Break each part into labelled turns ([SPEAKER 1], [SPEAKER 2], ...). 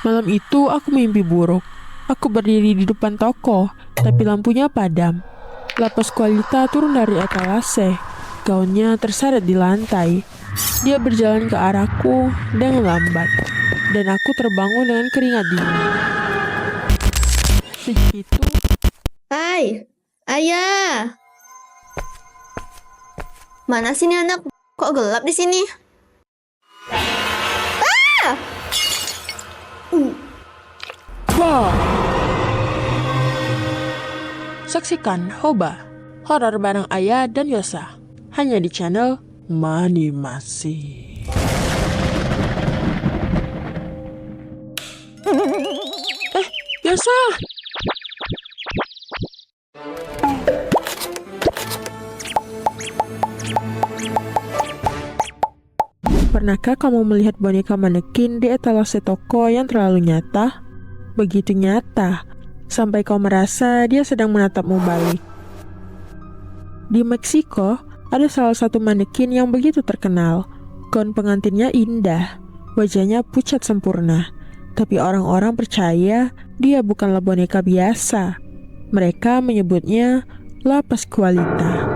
[SPEAKER 1] Malam itu aku mimpi buruk. Aku berdiri di depan toko, tapi lampunya padam. Lapas Kualita turun dari etalase. Gaunnya terseret di lantai. Dia berjalan ke arahku dengan lambat, dan aku terbangun dengan keringat dingin. Sejak itu,
[SPEAKER 2] Hai, ayah. Mana sih nih anak? Kok gelap di sini?
[SPEAKER 1] wow! Saksikan Hoba, horor bareng Ayah dan Yosa, hanya di channel Manimasi. Yosa! Pernahkah kamu melihat boneka manekin di etalase toko yang terlalu nyata? Begitu nyata, sampai kau merasa dia sedang menatapmu balik. Di Meksiko, ada salah satu manekin yang begitu terkenal. Gaun pengantinnya indah, wajahnya pucat sempurna. Tapi orang-orang percaya dia bukanlah boneka biasa. Mereka menyebutnya Lapas Kualita.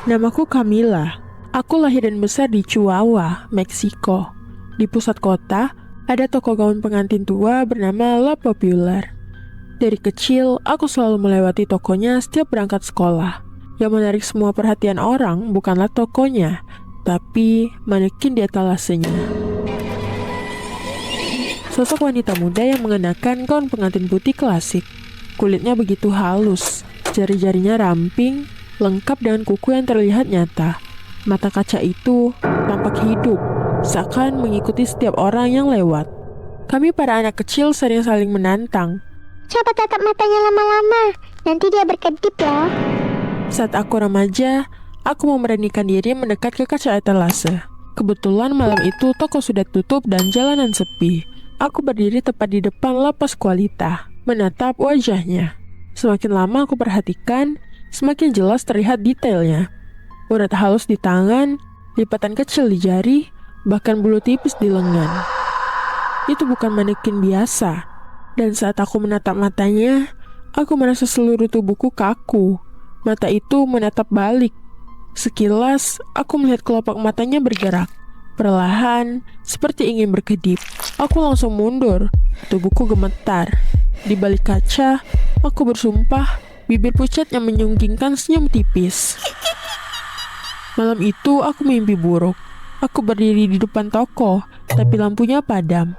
[SPEAKER 1] Namaku Camila. Aku lahir dan besar di Chihuahua, Meksiko. Di pusat kota, ada toko gaun pengantin tua bernama La Popular. Dari kecil, aku selalu melewati tokonya setiap berangkat sekolah. Yang menarik semua perhatian orang bukanlah tokonya, tapi manekin di etalasenya. Sosok wanita muda yang mengenakan gaun pengantin putih klasik. Kulitnya begitu halus, jari-jarinya ramping, lengkap dengan kuku yang terlihat nyata. Mata kaca itu tampak hidup, seakan mengikuti setiap orang yang lewat. Kami para anak kecil sering saling menantang.
[SPEAKER 3] Coba tatap matanya lama-lama, nanti dia berkedip loh.
[SPEAKER 1] Saat aku remaja, aku memberanikan diri mendekat ke kaca etalase. Kebetulan malam itu toko sudah tutup dan jalanan sepi. Aku berdiri tepat di depan Lapas Kualita, menatap wajahnya. Semakin lama aku perhatikan, semakin jelas terlihat detailnya. Urat halus di tangan, lipatan kecil di jari, bahkan bulu tipis di lengan. Itu bukan manekin biasa. Dan saat aku menatap matanya, aku merasa seluruh tubuhku kaku. Mata itu menatap balik. Sekilas, aku melihat kelopak matanya bergerak. Perlahan, seperti ingin berkedip. Aku langsung mundur, tubuhku gemetar. Di balik kaca, aku bersumpah, bibir pucat yang menyunggingkan senyum tipis. Malam itu aku mimpi buruk. Aku berdiri di depan toko, tapi lampunya padam.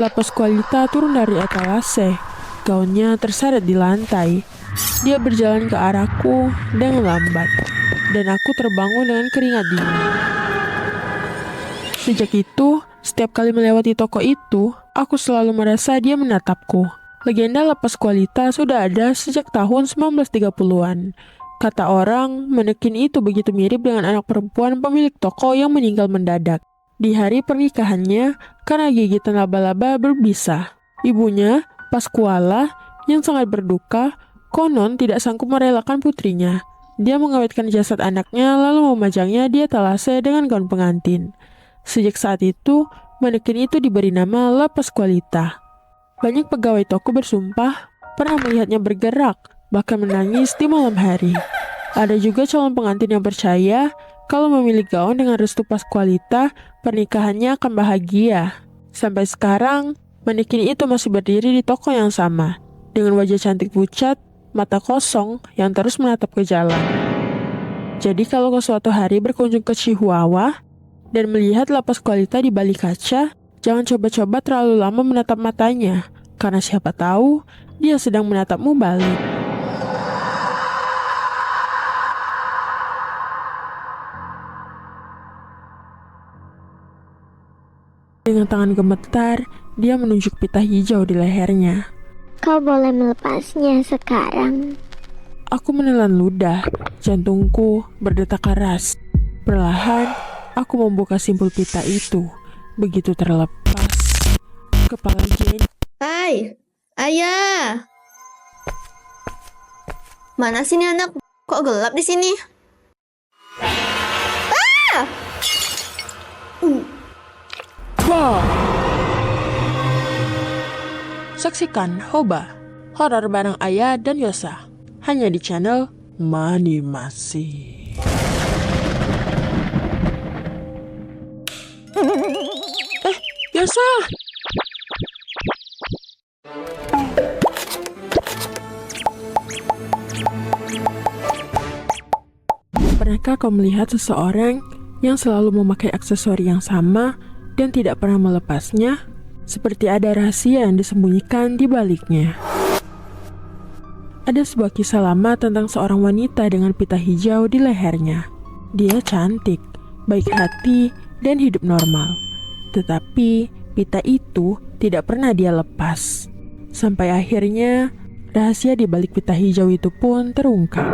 [SPEAKER 1] Lapas Kualita turun dari etalase. Gaunnya terseret di lantai. Dia berjalan ke arahku dengan lambat, dan aku terbangun dengan keringat dingin. Sejak itu, setiap kali melewati toko itu, aku selalu merasa dia menatapku. Legenda Lapas Kualita sudah ada sejak tahun 1930-an. Kata orang, manekin itu begitu mirip dengan anak perempuan pemilik toko yang meninggal mendadak. Di hari pernikahannya, karena gigitan laba-laba berbisa. Ibunya, Pascuala, yang sangat berduka, konon tidak sanggup merelakan putrinya. Dia mengawetkan jasad anaknya lalu memajangnya di etalase dengan gaun pengantin. Sejak saat itu, manekin itu diberi nama Lapas Kualita. Banyak pegawai toko bersumpah pernah melihatnya bergerak, bahkan menangis di malam hari. Ada juga calon pengantin yang percaya kalau memilih gaun dengan restu Pascualita, pernikahannya akan bahagia. Sampai sekarang, manekin itu masih berdiri di toko yang sama, dengan wajah cantik pucat, mata kosong yang terus menatap ke jalan. Jadi kalau kau suatu hari berkunjung ke Chihuahua dan melihat Lapas Kualita di balik kaca, jangan coba-coba terlalu lama menatap matanya, karena siapa tahu dia sedang menatapmu balik. Dengan tangan gemetar, dia menunjuk pita hijau di lehernya.
[SPEAKER 3] Kau boleh melepasnya sekarang.
[SPEAKER 1] Aku menelan ludah, jantungku berdetak keras. Perlahan, aku membuka simpul pita itu. Begitu terlepas, kepala Jenny.
[SPEAKER 2] Hai, ayah. Mana sih nih anak? Kok gelap di sini?
[SPEAKER 1] Wow! Saksikan Hoba, horor bareng Ayah dan Yosa, hanya di channel Manimasi. Yosa! Pernahkah kau melihat seseorang yang selalu memakai aksesori yang sama dan tidak pernah melepasnya? Seperti ada rahasia yang disembunyikan di baliknya. Ada sebuah kisah lama tentang seorang wanita dengan pita hijau di lehernya. Dia cantik, baik hati, dan hidup normal. Tetapi pita itu tidak pernah dia lepas. Sampai akhirnya rahasia di balik pita hijau itu pun terungkap.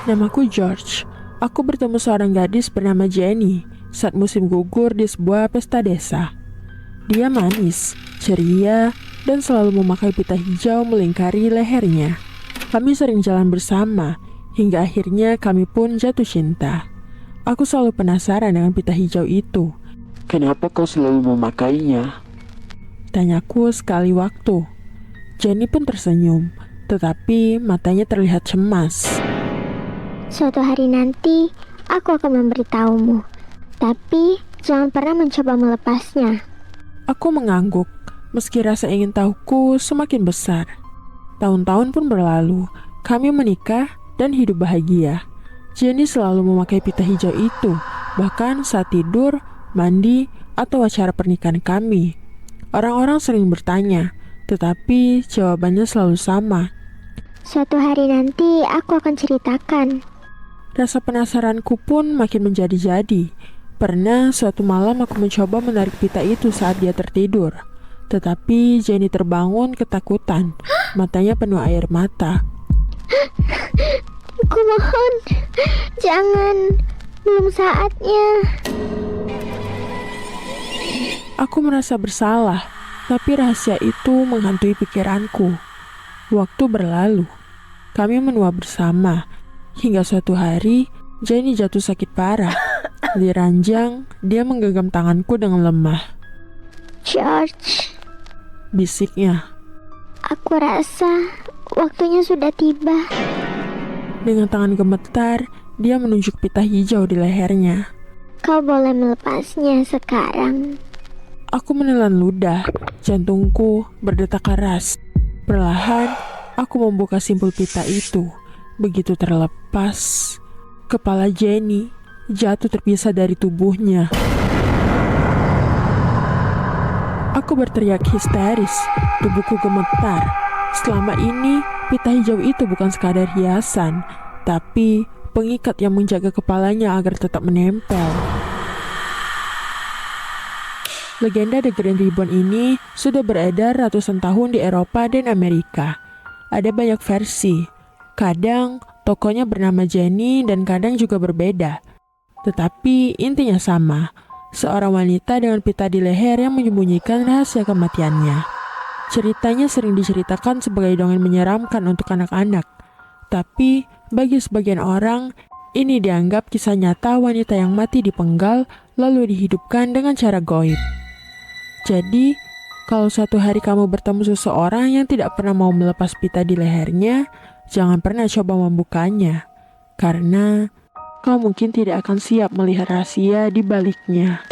[SPEAKER 1] Namaku George. Aku bertemu seorang gadis bernama Jenny saat musim gugur di sebuah pesta desa. Dia manis, ceria, dan selalu memakai pita hijau melingkari lehernya. Kami sering jalan bersama, hingga akhirnya kami pun jatuh cinta. Aku selalu penasaran dengan pita hijau itu.
[SPEAKER 4] Kenapa kau selalu memakainya?
[SPEAKER 1] Tanyaku sekali waktu. Jenny pun tersenyum, tetapi matanya terlihat cemas.
[SPEAKER 3] Suatu hari nanti, aku akan memberitahumu. Tapi, jangan pernah mencoba melepasnya.
[SPEAKER 1] Aku mengangguk, meski rasa ingin tahuku semakin besar. Tahun-tahun pun berlalu, kami menikah dan hidup bahagia. Jenny selalu memakai pita hijau itu, bahkan saat tidur, mandi, atau acara pernikahan kami. Orang-orang sering bertanya, tetapi jawabannya selalu sama.
[SPEAKER 3] Suatu hari nanti, aku akan ceritakan.
[SPEAKER 1] Rasa penasaranku pun makin menjadi-jadi. Pernah suatu malam aku mencoba menarik pita itu saat dia tertidur. Tetapi Jenny terbangun ketakutan. Matanya penuh air mata.
[SPEAKER 3] Aku mohon, jangan. Belum saatnya.
[SPEAKER 1] Aku merasa bersalah, tapi rahasia itu menghantui pikiranku. Waktu berlalu. Kami menua bersama. Hingga suatu hari, Jenny jatuh sakit parah. Di ranjang, dia menggenggam tanganku dengan lemah.
[SPEAKER 3] George,
[SPEAKER 1] Bisiknya.
[SPEAKER 3] aku rasa waktunya sudah tiba.
[SPEAKER 1] Dengan tangan gemetar, dia menunjuk pita hijau di lehernya.
[SPEAKER 3] Kau boleh melepasnya sekarang.
[SPEAKER 1] Aku menelan ludah, jantungku berdetak keras. Perlahan, aku membuka simpul pita itu. Begitu terlepas, kepala Jenny jatuh terpisah dari tubuhnya. Aku berteriak histeris, tubuhku gemetar. Selama ini, pita hijau itu bukan sekadar hiasan, tapi pengikat yang menjaga kepalanya agar tetap menempel. Legenda The Green Ribbon ini sudah beredar ratusan tahun di Eropa dan Amerika. Ada banyak versi. Kadang tokonya bernama Jenny dan kadang juga berbeda. Tetapi intinya sama. Seorang wanita dengan pita di leher yang menyembunyikan rahasia kematiannya. Ceritanya sering diceritakan sebagai dongeng menyeramkan untuk anak-anak. Tapi bagi sebagian orang, ini dianggap kisah nyata wanita yang mati dipenggal lalu dihidupkan dengan cara gaib. Jadi, kalau suatu hari kamu bertemu seseorang yang tidak pernah mau melepas pita di lehernya, jangan pernah coba membukanya, karena kau mungkin tidak akan siap melihat rahasia di baliknya.